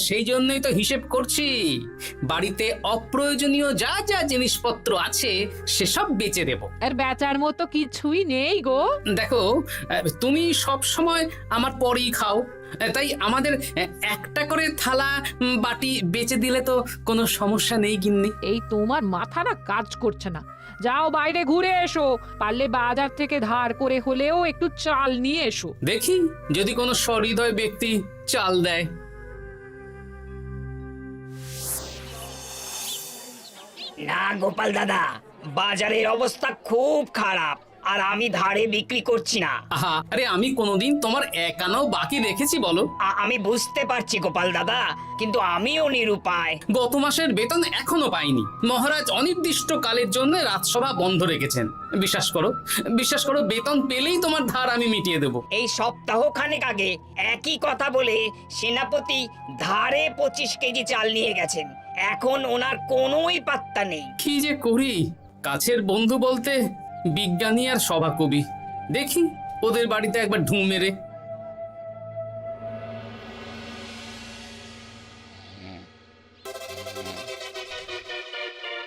সেই জন্যই তো হিসেব করছি। বাড়িতে অপ্রয়োজনীয় যা যা জিনিসপত্র আছে সেসব বেচে দেব। আর বেচার মতো কিছুই নেই গো। দেখো, তুমি সব সময় আমার পরেই খাও, তাই আমাদের একটা করে থালা বাটি বেচে দিলে তো কোনো সমস্যা নেই গিন্নি। এই তোমার মাথা না কাজ করছে না। যাও বাইরে ঘুরে এসো, পারলে বাজার থেকে ধার করে হলেও একটু চাল নিয়ে এসো। দেখি যদি কোনো সহৃদয় ব্যক্তি চাল দেয়। না গোপাল দাদা, বাজারের অবস্থা খুব খারাপ, আর আমি ধারে বিক্রি করছি না। আহা, আরে আমি কোনোদিন তোমার একানাও বাকি রেখেছি বলো? আমি বুঝতে পারছি গোপাল দাদা, কিন্তু আমিও নিরুপায়। গত মাসের বেতন এখনো পাইনি। মহারাজ অনির্দিষ্ট কালের জন্য রাজসভা বন্ধ রেখেছেন। বিশ্বাস করো, বেতন পেলেই তোমার ধার আমি মিটিয়ে দেব। এই সপ্তাহ খানেক আগে একই কথা বলে সেনাপতি ধারে 25 কেজি চাল নিয়ে গেছেন। এখন ওনার কোনোই পাত্তা নেই। কি যে করি, কাছের বন্ধু বলতে বিজ্ঞানী আর সভাকবি। দেখি ওদের বাড়িতে একবার ঢুঁ মেরে।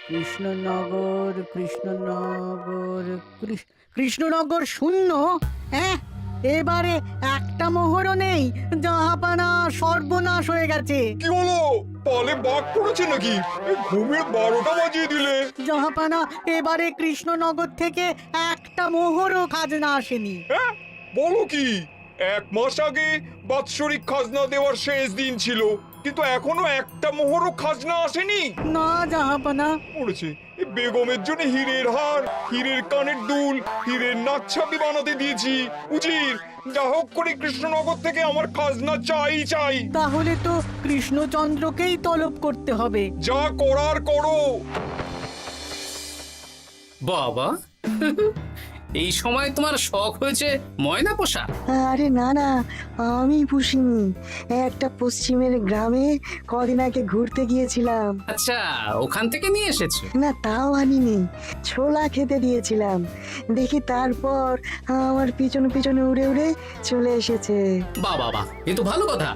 কৃষ্ণনগর কৃষ্ণনগর কৃষ্ণনগর শূন্য। হ্যাঁ, এবারে একটা মোহরও নেই। জাহাপানা সর্বনাশ হয়ে গেছে। কি হলো? পালে বাঘ পড়েছে নাকি? ঘুমের 12টা বাজিয়ে দিলে। জাহাপানা, এবারে কৃষ্ণনগর থেকে একটা মোহরও খাজনা আসেনি। হ্যাঁ, বলো কি? 1 মাস আগে বাৎসরিক খাজনা দেওয়ার শেষ দিন ছিল, কিন্তু এখনো একটা মোহরও খাজনা আসেনি। না জাহাপানা। পড়েছে বেগমের জন্য হীরের হার, হীরের কানের দুল, হীরের নাকছাবি বানাতে দিয়েছি। উজির, যা হোক করে কৃষ্ণনগর থেকে আমার খাজনা চাই। তাহলে তো কৃষ্ণচন্দ্রকেই তলব করতে হবে। যা করার করো। বাবা, এই সময় তোমার শখ হয়েছে ময়না পোষা? আরে না না, আমি পুষিনি। একটা পশ্চিমের গ্রামে কদিন আগে ঘুরতে গিয়েছিলাম। আচ্ছা, ওখান থেকে নিয়ে এসেছো? না, তাও আনিনি, ছোলা খেতে দিয়েছিলাম। দেখি তারপর আমার পিছনে পিছনে উড়ে উড়ে চলে এসেছে। বাবা, এ তো ভালো কথা।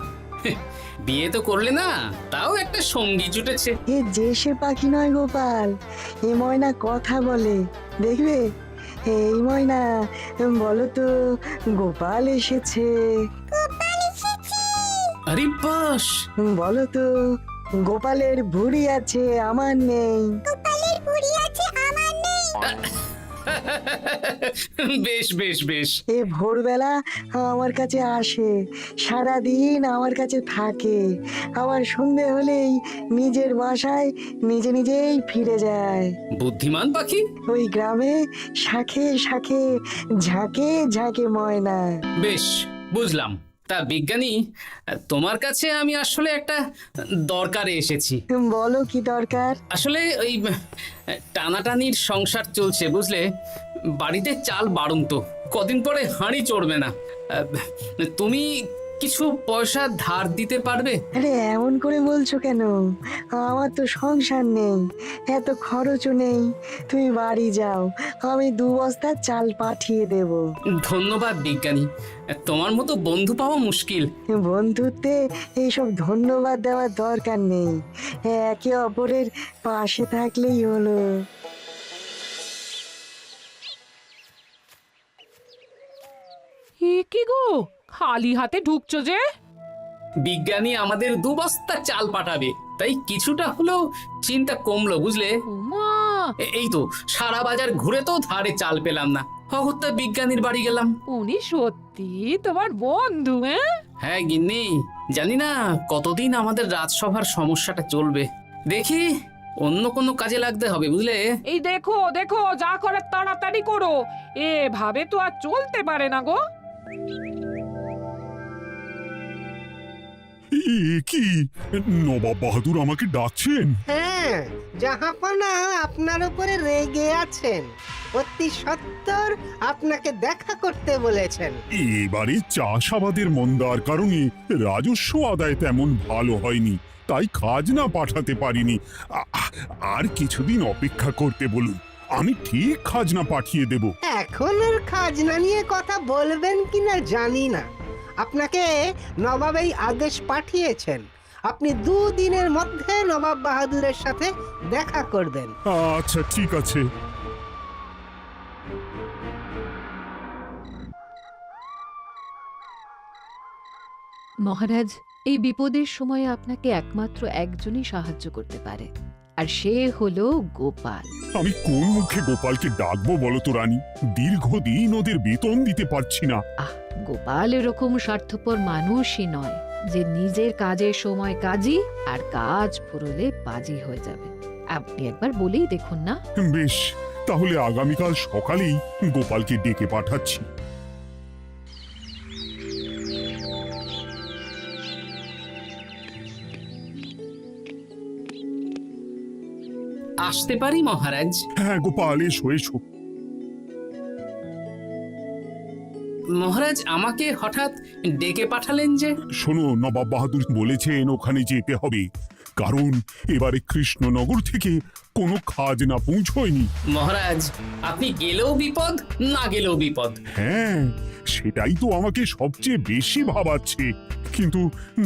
বিয়ে তো করলে না, তাও একটা সঙ্গী জুটেছে। এ যে সে পাখি নয় গোপাল, এ ময়না কথা বলে, দেখবে। এই ময়না, বলো তো গোপাল এসেছে। আরে বাস, বলো তো গোপালের ভুঁড়ি আছে আমার নেই। বেশ। এ ভোরবেলা আমার কাছে আসে, সারাদিন আমার কাছে থাকে, আবার সন্ধে হলেই নিজের বাসায় নিজেই ফিরে যায়। বুদ্ধিমান পাখি। ওই গ্রামে শাখে শাখে ঝাঁকে ঝাঁকে ময়না। বেশ, বুঝলাম। তা বিজ্ঞানী, তোমার কাছে আমি আসলে একটা দরকারে এসেছি। বলো কি দরকার? আসলে ওই টানাটানির সংসার চলছে, বুঝলে। বাড়িতে চাল বাড়ন্ত, কদিন পরে হাঁড়ি চড়বে না। তুমি কিছু পয়সা ধার দিতে পারবে? আরে এমন করে বলছো কেন? আমার তো সংসার নেই, এত খরচও নেই। তুমি বাড়ি যাও, আমি 2 বস্তা চাল পাঠিয়ে দেব। ধন্যবাদ বিজ্ঞানী, তোমার মতো বন্ধু পাওয়া মুশকিল। বন্ধুত্বে এইসব ধন্যবাদ দেওয়ার দরকার নেই, একে অপরের পাশে থাকলেই হলো। এ কি গো, খালি হাতে ঢুকছো যে? বিজ্ঞানী আমাদের 2 বস্তা চাল পাঠাবে, তাই কিছুটা হলেও চিন্তা কমলো, বুঝলে। ওমা, এই তো সারা বাজার ঘুরে তো ধারে চাল পেলাম না, অগত্যা বিজ্ঞানীর বাড়ি গেলাম। উনি সত্যি তোমার বন্ধু? হ্যাঁ গিন্নি, জানি না কতদিন আমাদের রাজসভার সমস্যাটা চলবে। দেখি অন্য কোনো কাজে লাগতে হবে, বুঝলে। এই দেখো যা করার তাড়াতাড়ি করো, এভাবে তো আর চলতে পারে না গো। কি নবাব বাহাদুর আমাকে ডাকছেন? হ্যাঁ, জাহাপনা আপনার উপরে রেগে আছেন। অতি সত্বর আপনাকে দেখা করতে বলেছেন। এবারে চাষাবাদের মন্দার কারণে রাজস্ব আদায় তেমন ভালো হয়নি, তাই খাজনা পাঠাতে পারিনি। আর কিছুদিন অপেক্ষা করতে বলুন, আমি ঠিক খাজনা পাঠিয়ে দেব। এখন আর খাজনা নিয়ে কথা বলবেন কিনা জানি না। আপনাকে নবাব এই আদেশ পাঠিয়েছেন, আপনি 2 দিনের মধ্যে নবাব বাহাদুরের সাথে দেখা করবেন। আচ্ছা ঠিক আছে। মহারাজ, এই বিপদের সময়ে আপনাকে একমাত্র একজনই সাহায্য করতে পারে, আর সে হলো গোপাল। আমি কোন মুখে গোপালকে ডাকবো বলো তো রানী? দীর্ঘদিন ওদের বেতন দিতে পারছি না। গোপাল এরকম স্বার্থপর মানুষই নয় যে নিজের কাজের সময় কাজী আর কাজ ফুরলে বাজি হয়ে যাবে। আপনি একবার বলেই দেখুন না। বেশ, তাহলে আগামীকাল সকালেই গোপালকে ডেকে পাঠাচ্ছি। আসতে পারি মহারাজ? হ্যাঁ গোপাল, এসো এসো। মহারাজ আমাকে হঠাৎ ডেকে পাঠালেন যে? শোনো, নবাব বাহাদুর বলেছেন ওখানে যেতে হবে, কারণ এবারে কৃষ্ণনগর থেকে কোনো খাজনা পৌঁছয়নি। মহারাজ, আপনি গেলেও বিপদ, না গেলেও বিপদ। হ্যাঁ, সেটাই তো আমাকে সবচেয়ে বেশি ভাবাচ্ছে, কিন্তু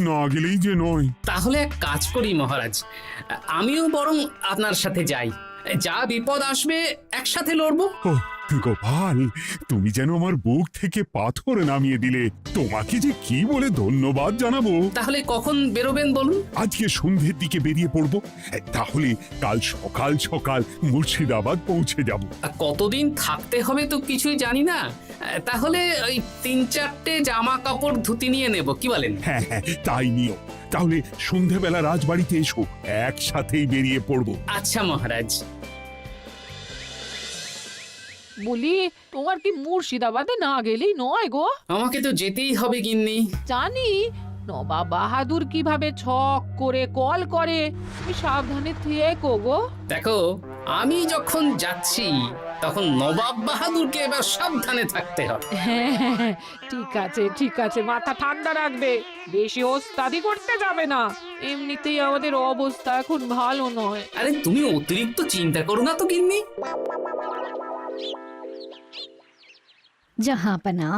না গেলেই যে নয়। তাহলে এক কাজ করি মহারাজ, আমিও বরং আপনার সাথে যাই। যা বিপদ আসবে একসাথে লড়বো। ও গোপাল, তুমি যেন আমার বুক থেকে পাথর নামিয়ে দিলে। তোমাকে যে কি বলে ধন্যবাদ জানাবো। তাহলে কখন বেরোবেন বলুন? আজকে সন্ধ্যের দিকে বেরিয়ে পড়বো, তাহলে কাল সকাল সকাল মুর্শিদাবাদ পৌঁছে যাব। আর কতদিন থাকতে হবে তো কিছুই জানি না, তাহলে ওই 3-4টে জামা কাপড় ধুতি নিয়ে নেব, কি বলেন? হ্যাঁ হ্যাঁ, তাই নিও। তাহলে সন্ধ্যাবেলা রাজবাড়িতে এসো, একসাথেই বেরিয়ে পড়বো। আচ্ছা মহারাজ। বলি, তোমার কি মুর্শিদাবাদে না গেলেই নয় গো? আমাকে তো যেতেই হবে গিন্নি। জানি নবাব বাহাদুর কিভাবে ছক করে কল করে, তুমি সাবধানে থেকো গো। দেখো, আমি যখন যাচ্ছি তখন নবাব বাহাদুরকে এবার সাবধানে থাকতে হবে। হ্যাঁ, ঠিক আছে, মাথা ঠান্ডা রাখবে, বেশি ওস্তাদি করতে যাবে না। এমনিতেই আমাদের অবস্থা এখন ভালো নয়। আরে তুমি অতিরিক্ত চিন্তা করো না তো গিন্নি। জাহাপনা,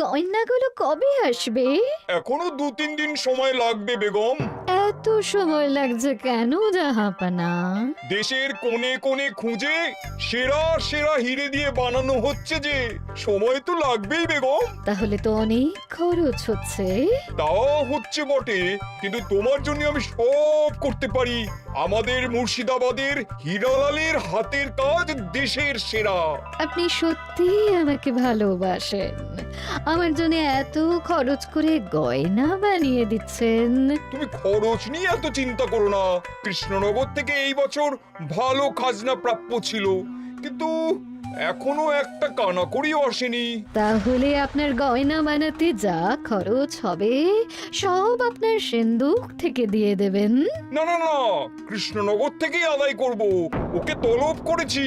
কন্যাগুলো কবে আসবে? এখনো 2-3 দিন সময় লাগবে বেগম। এত সময় লাগছে কেন জাহাপনা? দেশের কোণে কোণে খুঁজে সেরা সেরা হিরে দিয়ে বানানো হচ্ছে যে, সময় তো লাগবেই বেগম। তাহলে তো অনেক খরচ হচ্ছে। তাও হচ্ছে বটে, কিন্তু তোমার জন্য আমি সব করতে পারি। আমাদের মুর্শিদাবাদের হীরালালের হাতের কাজ দেশের সেরা। আপনি সত্যি আমাকে ভালোবাসেন, আমার জন্য এত খরচ করে গয়না বানিয়ে দিচ্ছেন। তুমি খরচ নিয়ে এত চিন্তা করো না। কৃষ্ণনগর থেকে এই বছর ভালো খাজনা প্রাপ্য ছিল, কিন্তু এখনো একটা কানাকড়িও আসেনি। তাহলে আপনার গয়না বানাতে যা খরচ হবে সব আপনার সিন্দুক থেকে দিয়ে দেবেন। না না না, কৃষ্ণনগর থেকেই আদায় করব, ওকে তলব করেছি।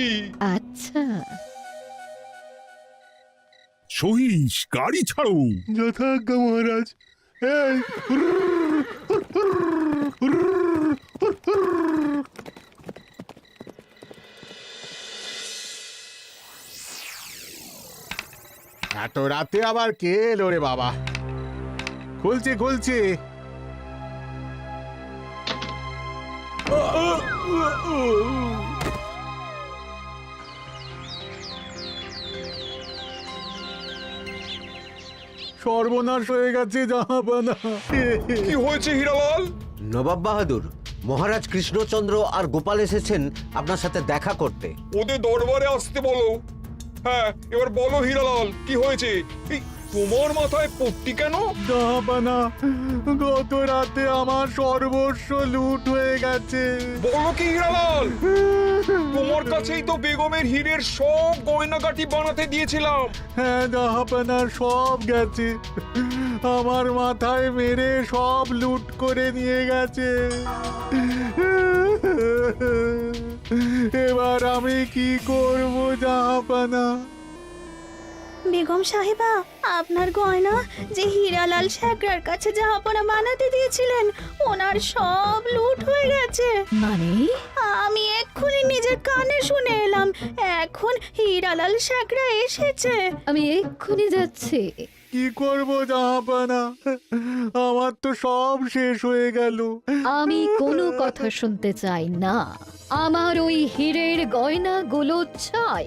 আচ্ছা, সহিস, গাড়ি ছাড়ো। যথাজ্ঞা মহারাজ। এই এত রাতে আবার কে এলো রে বাবা? খুলছে। সর্বনাশ হয়ে গেছে জাহাপানা। কি হয়েছে হীরালাল? নবাব বাহাদুর, মহারাজ কৃষ্ণচন্দ্র আর গোপাল এসেছেন আপনার সাথে দেখা করতে। ওদের দরবারে আসতে বলো। হ্যাঁ, এবার বলো হীরালাল, কি হয়েছে? এই, তোমার মাথায় পট্টি কেন? জাহাপানা, গত রাতে আমার সর্বস্ব লুট হয়ে গেছে। বলো কি হীরালাল? তোমার কাছেই তো বেগমের হীরের সব গয়নাগাটি বানাতে দিয়েছিলাম। হ্যাঁ জাহাপানার সব গেছে, আমার মাথায় মেরে সব লুট করে নিয়ে গেছে। এবার আমি কি করব জাহাপানা? বেগম সাহেবা, আপনার গয়না যে হীরালাল শেখরার কাছে জাহাপনা বানাতে দিয়েছিলেন, ওনার সব লুট হয়ে গেছে। মানে? আমি এক্ষুনি নিজের কানে শুনে এলাম, এখন হীরালাল শেখরা এসেছে। আমি এক্ষুনি যাচ্ছি। কি করব জাহাপানা, আমার তো সব শেষ হয়ে গেল। আমি কোনো কথা শুনতে চাই না, আমার ওই হীরের গয়নাগুলো চাই।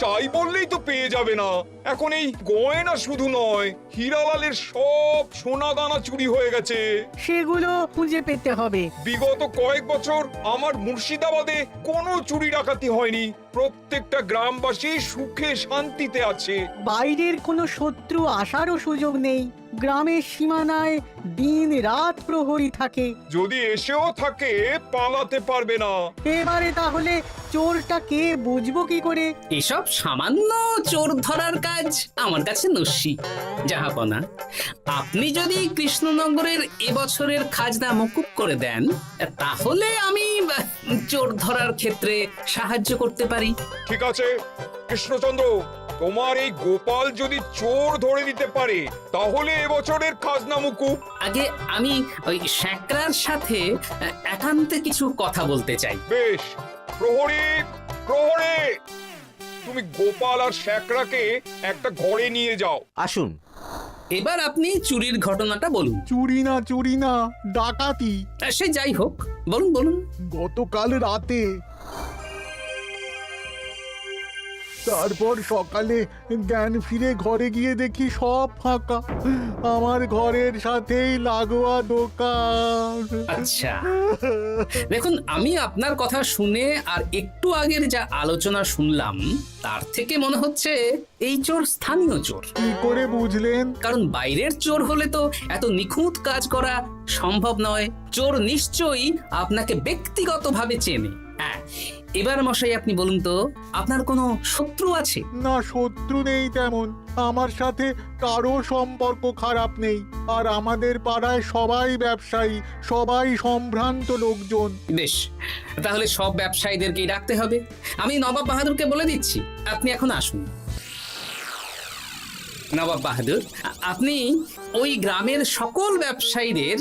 চাই বললেই তো পেয়ে যাবে না। এখন এই গয়না শুধু নয়, হীরালালের সব সোনা দানা চুরি হয়ে গেছে। সেগুলো খুঁজে পেতে হবে। বিগত কয়েক বছর আমার মুর্শিদাবাদে কোনো চুরি ডাকাতি হয়নি। প্রত্যেকটা গ্রামবাসী সুখে শান্তিতে আছে। বাইরের কোনো শত্রু আসারও সুযোগ নেই। গ্রামের সীমানায় দিন রাত প্রহরী থাকে। যদি এসেও থাকে পালাতে পারবে না। এবারে তাহলে চোরটা কে বুঝবো কি করে? এসব সামান্য চোর ধরার কাজ আমার কাছে নস্যি। জাহাপনা, আপনি যদি কৃষ্ণনগরের এবছরের খাজনা মকুব করে দেন, তাহলে আমি চোর ধরার ক্ষেত্রে সাহায্য করতে পারি। ঠিক আছে কৃষ্ণচন্দ্র, তোমার এই গোপাল যদি চোর ধরে দিতে পারে তাহলে এবছরের খাজনা মুকুব। আগে আমি ওই শ্যাকরার সাথে একান্তে কিছু কথা বলতে চাই। বেশ, প্রহরী প্রহরী, তুমি গোপাল আর শ্যাকরাকে একটা ঘরে নিয়ে যাও। আসুন। এবার আপনি চুরির ঘটনাটা বলুন। চুরি না, ডাকাতি। সে যাই হোক, বলুন বলুন। গতকাল রাতে, তারপর সকালে জ্ঞান ফিরে ঘরে গিয়ে দেখি সব ফাঁকা। আমার ঘরের সাথেই লাগোয়া দোকান। আচ্ছা, দেখুন, আমি আপনার কথা শুনে আর একটু আগের যা আলোচনা শুনলাম তার থেকে মনে হচ্ছে এই চোর স্থানীয় চোর। কি করে বুঝলেন? কারণ বাইরের চোর হলে তো এত নিখুঁত কাজ করা সম্ভব নয়। চোর নিশ্চয়ই আপনাকে ব্যক্তিগতভাবে চেনে। হ্যাঁ, এবার মশাই আপনি বলুন তো, আপনার কোনো শত্রু আছে? না, শত্রু নেই তেমন। আমার সাথে কারো সম্পর্ক খারাপ নেই। আর আমাদের পাড়ায় সবাই ব্যবসায়ী, সবাই সম্ভ্রান্ত লোকজন। বেশ, তাহলে সব ব্যবসায়ীদেরকেই ডাকতে হবে। আমি নবাব বাহাদুরকে বলে দিচ্ছি, আপনি এখন আসুন। নবাব বাহাদুর, আপনি ওই গ্রামের সকল ব্যবসায়ীদের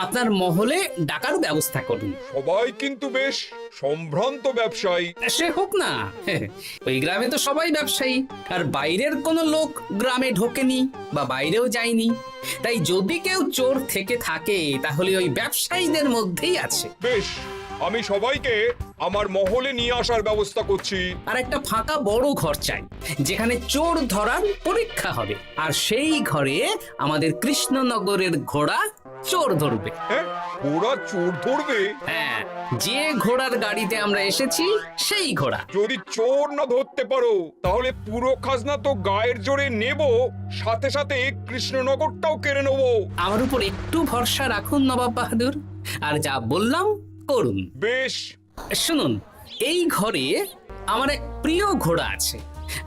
আপনার মহলে ডাকার ব্যবস্থা করুন। সবাই কিন্তু বেশ সম্ভ্রান্ত ব্যবসায়ী। সে হোক না, ওই গ্রামে তো সবাই ব্যবসায়ী, আর বাইরের কোনো লোক গ্রামে ঢোকেনি বা বাইরেও যায়নি। তাই যদি কেউ চোর থেকে থাকে তাহলে ওই ব্যবসায়ীদের মধ্যেই আছে। বেশ, আমি সবাইকে আমার মহলে নিয়ে আসার ব্যবস্থা করছি। আর একটা ফাঁকা বড় ঘর চাই, যেখানে চোর ধরার পরীক্ষা হবে। আর সেই ঘরে আমাদের কৃষ্ণনগরের ঘোড়া চোর ধরবে। হ্যাঁ, ঘোড়া চোর ধরবে? হ্যাঁ, যে ঘোড়ার গাড়িতে আমরা এসেছি সেই ঘোড়া। যদি চোর না ধরতে পারো তাহলে পুরো খাজনা তো গায়ের জোরে নেব, সাথে সাথে কৃষ্ণনগরটাও কেড়ে নেব। আমার উপর একটু ভরসা রাখুন নবাব বাহাদুর, আর যা বললাম করুন। বেশ, শুনুন, এই ঘরে আমার এক প্রিয় ঘোড়া আছে,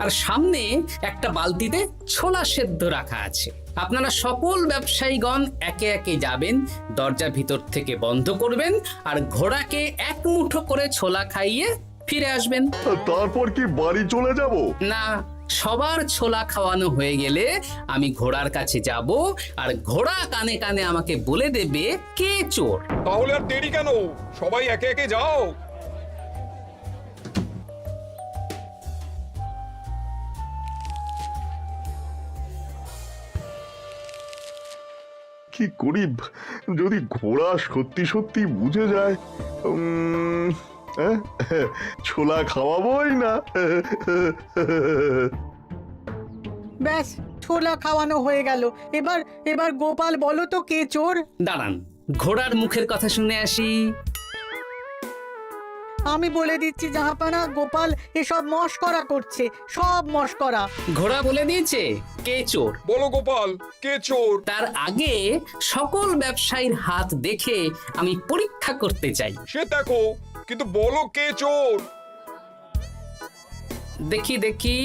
আর সামনে একটা বালতিতে ছোলা সেদ্ধ রাখা আছে। আপনারা সকল ব্যবসায়ীগণ একে একে যাবেন, দরজা ভিতর থেকে বন্ধ করবেন, আর ঘোড়াকে এক মুঠো করে ছোলা খাইয়ে ফিরে আসবেন। তারপর কি বাড়ি চলে যাব? না, সবার ছোলা খাওয়ানো হয়ে গেলে আমি ঘোড়ার কাছে যাব, আর ঘোড়া কানে কানে আমাকে বলে দেবে কে চোর। তাহলে আর দেরি কেন, সবাই একে একে যাও। কি করি যদি ঘোড়া সত্যি সত্যি বুঝে যায়? ছোলা খাওয়াবোই না। ব্যাস, ছোলা খাওয়ানো হয়ে গেল। এবার গোপাল বলো তো কে চোর? দাঁড়ান, ঘোড়ার মুখের কথা শুনে আসি। আমি বলে দিচ্ছি জাহাপানা, গোপাল এসব মশকরা করছে, সব মশকরা। ঘোড়া বলে দিয়েছে কে চোর। বলো গোপাল, কে চোর? তার আগে সকল ব্যবসায়ীর হাত দেখে আমি পরীক্ষা করতে চাই। সে দেখো, কিন্তু বলো কে চোর? দেখি দেখি,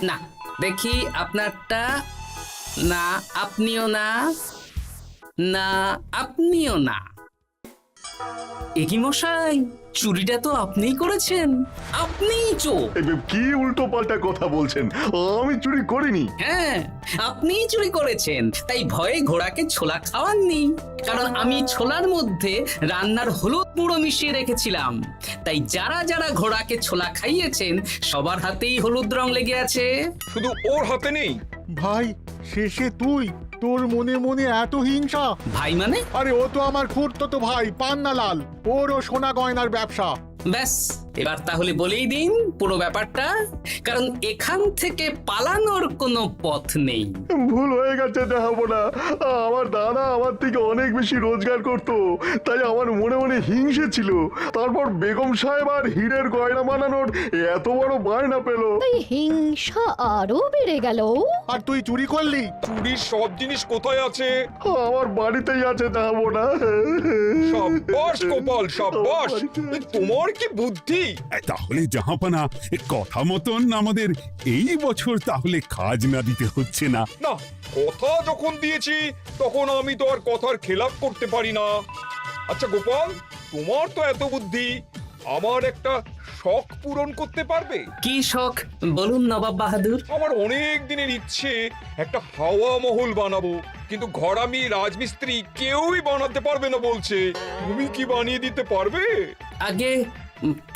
না, দেখি আপনারটা। না, আপনিও না। না, আপনিও না। একি মশাই, চুরিটা তো আপনিই করেছেন, আপনিই চোর। কি উল্টো পাল্টা কথা বলছেন? আমি চুরি করিনি। হ্যাঁ, আপনিই চুরি করেছেন, তাই ভয়ে ঘোড়াকে ছোলা খাওয়াননি। কারণ আমি ছোলার মধ্যে রান্নার হলুদ গুঁড়ো মিশিয়ে রেখেছিলাম, তাই যারা যারা ঘোড়াকে ছোলা খাইয়েছেন সবার হাতেই হলুদ রং লেগে আছে। শুধু ওর হাতে নেই। ভাই, শেষে তুই? তোর মনে মনে এত হিংসা? ভাই মানে? আরে ও তো আমার খুড়তো ভাই পান্নালাল, ওরও সোনা গয়নার ব্যবসা। ব্যাস, এবার তাহলে বলেই দিন পুরো ব্যাপারটা, কারণ এখান থেকে পালানোর কোনো পথ নেই। ভুল হয়ে গেছে দেখাবো না। আমার দাদা আমার থেকে অনেক বেশি রোজগার করতো, তাই আমার মনে মনে হিংসে ছিল। তারপর বেগম সাহেব আর হীরের গয়না বানানোর এত বড় বায়না পেল, তাই হিংসা আরো বেড়ে গেল। আর তুই চুরি করলি? চুরির সব জিনিস কোথায় আছে? আমার বাড়িতেই আছে দেখাবো না। সাব্বাস গোপাল, সাব্বাস, তোমার কি বুদ্ধি! তাহলে জাহাপানা, কথা মতন আমাদের এই বছর তাহলে খাজনা দিতে হচ্ছে না। না, কথা যখন দিয়েছি তখন আমি তো আর কথার খেলাপ করতে পারি না। আচ্ছা গোপাল, তোমার তো এত বুদ্ধি, আমার একটা শখ পূরণ করতে পারবে? কি শখ বলুন নবাব বাহাদুর। আমার অনেক দিনের ইচ্ছে একটা হাওয়া মহল বানাবো, কিন্তু ঘরামি রাজমিস্ত্রি কেউই বানাতে পারবে না বলছে। তুমি কি বানিয়ে দিতে পারবে? আগে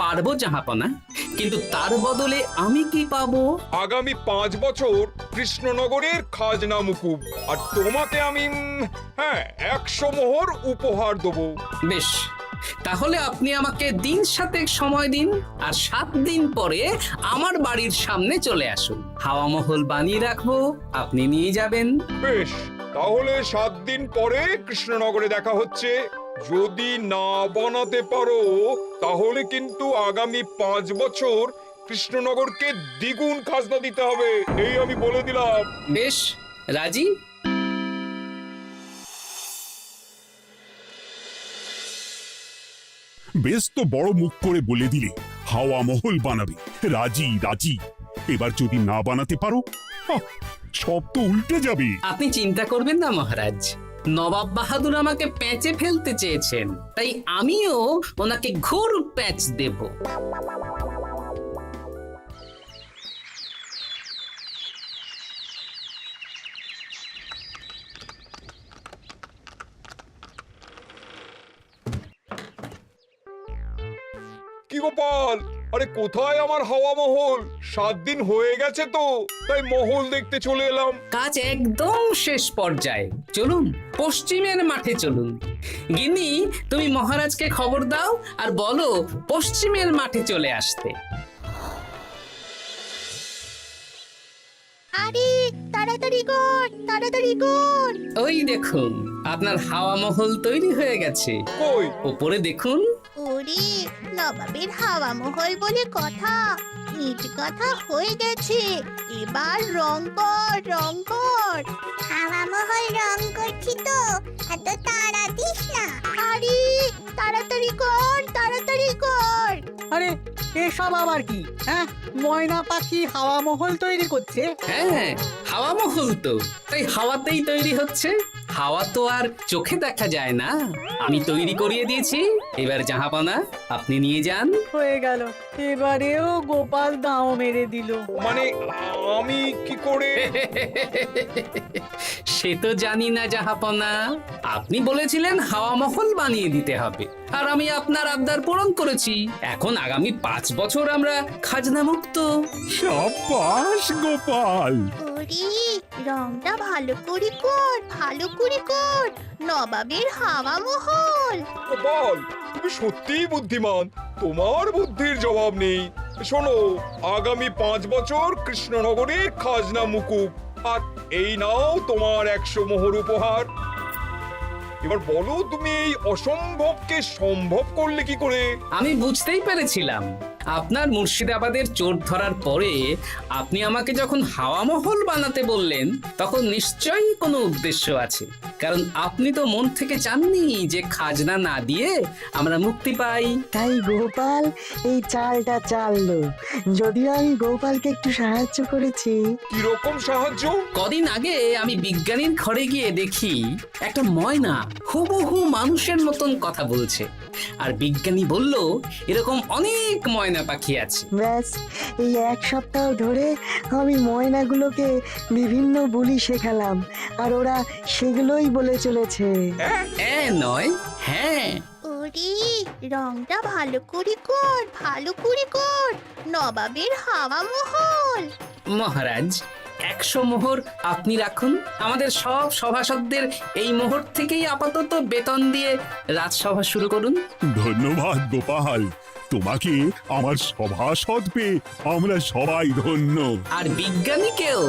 পারবো জাহাপনা, কিন্তু তার বদলে আমি কি পাবো? আগামী 5 বছর কৃষ্ণনগরের খাজনা মুকুব, আর তোমাকে আমি 100 মোহর উপহার দেবো। বেশ, তাহলে আপনি আমাকে দিন 7 সময় দিন, আর 7 দিন পরে আমার বাড়ির সামনে চলে আসুন। হাওয়া মহল বানিয়ে রাখবো, আপনি নিয়ে যাবেন। বেশ, তাহলে 7 দিন পরে কৃষ্ণনগরে দেখা হচ্ছে। যদি না বানাতে পারো তাহলে কিন্তু আগামী 5 বছর কৃষ্ণনগরকে দ্বিগুণ খাজনা দিতে হবে, এই আমি বলে দিলাম। বেশ, রাজি? বেশ তো বড় মুখ করে বলে দিলে হাওয়া মহল বানাবে। রাজি রাজি। এবার যদি না বানাতে পারো, সব তো উল্টে যাবে। আপনি চিন্তা করবেন না মহারাজ, নবাব বাহাদুর আমাকে প্যাঁচে ফেলতে চেয়েছেন, তাই আমিও ওনাকে ঘোর প্যাঁচ দেব। কি গোপাল, আরে কোথায় আমার হাওয়া মহল? 7 দিন হয়ে গেছে তো, তাই মহল দেখতে চলে এলাম। কাজ একদম শেষ পর্যায়ে, চলুন পশ্চিমের মাঠে চলুন। গিন্নি, তুমি মহারাজকে খবর দাও আর বলো পশ্চিমের মাঠে চলে আসতে। আরে তাড়াতাড়ি কর, তাড়াতাড়ি কর। ওই দেখুন, আপনার হাওয়া মহল তৈরি হয়ে গেছে। কই? ওপরে দেখুন। ওরে, নবাবের হাওয়া মহল বলে কথা, ইট কথা হয়ে গেছে। এবার রং কর, রং কর। হাওয়া মহল রং করছি তো, এত তাড়া দিস না। আরে তাড়াতাড়ি কর, তাড়াতাড়ি কর। আরে এসব আবার কি? ময়না পাখি হাওয়া মহল তৈরি করছে? হ্যাঁ, হাওয়া মহল তো, তাই হাওয়াতেই তৈরি হচ্ছে। হাওয়া তো আর চোখে দেখা যায় না, আমি তৈরি করিয়ে দিয়েছি। এবার জাহাপানা আপনি নিয়ে যান। হয়ে গেল, এবারেও গোপাল দাও মেরে দিল। মানে আমি কি করে? সে তো জানি না জাহাপনা, আপনি বলেছিলেন হাওয়া মহল বানিয়ে দিতে হবে, আর আমি আপনার আবদার পূরণ করেছি। এখন আগামী 5 বছর আমরা খাজনা মুক্ত। সাবাস গোপাল। ওরে, রংটা ভালো করে কর, ভালো করে কর। নবাবের হাওয়া মহল। গোপাল, তুমি সত্যিই বুদ্ধিমান, তোমার বুদ্ধির জবাব নেই। শোনো, আগামী 5 বছর কৃষ্ণনগরের খাজনা মুকুব, আর এই নাও তোমার 100 মোহর উপহার। এবার বলো, তুমি এই অসম্ভবকে সম্ভব করলে কি করে? আমি বুঝতেই পেরেছিলাম, আপনার মুর্শিদাবাদের চোর ধরার পরে আপনি আমাকে যখন হাওয়া মহল বানাতে বললেন, তখন নিশ্চয়ই কোনো উদ্দেশ্য আছে। কারণ আপনি তো মন থেকে চাননি যে খাজনা না দিয়ে আমরা মুক্তি পাই। তাই গোপাল এই চালটা চাললো। যদিও আমি গোপালকে একটু সাহায্য করেছি। কিরকম সাহায্য? কদিন আগে আমি বিজ্ঞানীর ঘরে গিয়ে দেখি একটা ময়না হুবহু মানুষের মতন কথা বলছে। আর বিজ্ঞানী বলল এরকম অনেক ময়না পাখি আছে। ব্যাস, এই এক সপ্তাহ ধরে আমি ময়নাগুলোকে বিভিন্ন বুলি শেখালাম, আর ওরা সেগুলোই বলে চলেছে। নয়, হ্যাঁ। ওরে, রংটা ভালো করে কর, ভালো করে কর, নবাবের হাওয়া মহল। মহারাজ, 100 মোহর আপনি রাখুন। আমাদের সব সভাসদদের এই মোহর থেকেই আপাতত বেতন দিয়ে রাজসভা শুরু করুন। ধন্যবাদ গোপাল, তোমাকে আমার সভাসদ পেয়ে আমরা সবাই ধন্য। আর বিজ্ঞানীকেও।